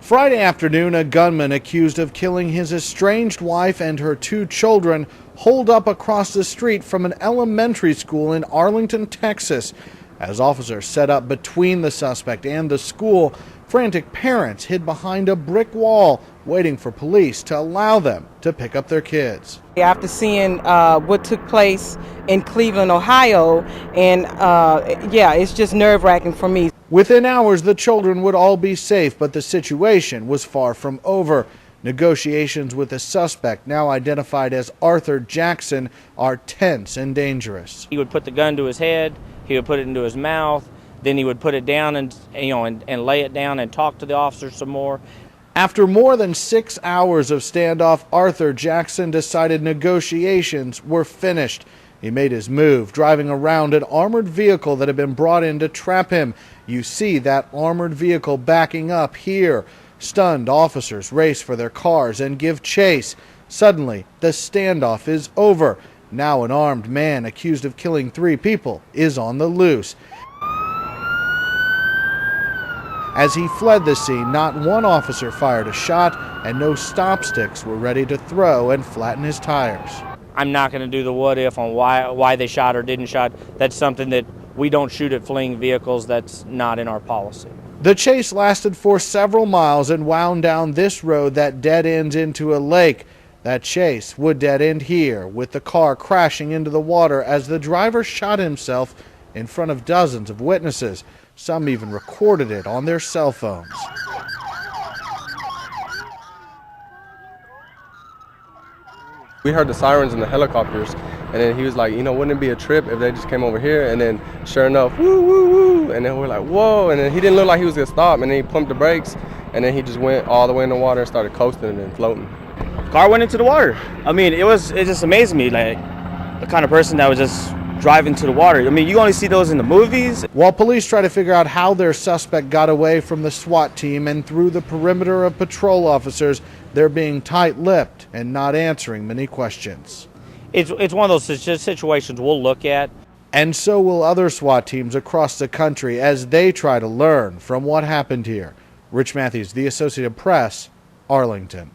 Friday afternoon, a gunman accused of killing his estranged wife and her 2 children holed up across the street from an elementary school in Arlington, Texas. As officers set up between the suspect and the school, frantic parents hid behind a brick wall, waiting for police to allow them to pick up their kids. After seeing what took place in Cleveland, Ohio, and it's just nerve-wracking for me. Within hours, the children would all be safe, but the situation was far from over. Negotiations with the suspect, now identified as Arthur Jackson, are tense and dangerous. He would put the gun to his head, he would put it into his mouth, then he would put it down and lay it down and talk to the officer some more. After more than 6 hours of standoff, Arthur Jackson decided negotiations were finished. He made his move, driving around an armored vehicle that had been brought in to trap him. You see that armored vehicle backing up here. Stunned officers race for their cars and give chase. Suddenly, the standoff is over. Now an armed man accused of killing 3 people is on the loose. As he fled the scene, not one officer fired a shot, and no stop sticks were ready to throw and flatten his tires. I'm not going to do the what if on why they shot or didn't shot. That's something that we don't shoot at fleeing vehicles. That's not in our policy. The chase lasted for several miles and wound down this road that dead ends into a lake. That chase would dead end here, with the car crashing into the water as the driver shot himself in front of dozens of witnesses. Some even recorded it on their cell phones. We heard the sirens and the helicopters, and then he was like, wouldn't it be a trip if they just came over here? And then sure enough, woo, woo, woo, and then we're like, whoa, and then he didn't look like he was gonna stop, and then he pumped the brakes, and then he just went all the way in the water and started coasting and then floating. Car went into the water. I mean, it just amazed me, like the kind of person that was just driving to the water. I mean, you only see those in the movies. While police try to figure out how their suspect got away from the SWAT team and through the perimeter of patrol officers, they're being tight-lipped and not answering many questions. It's one of those situations we'll look at. And so will other SWAT teams across the country as they try to learn from what happened here. Rich Matthews, The Associated Press, Arlington.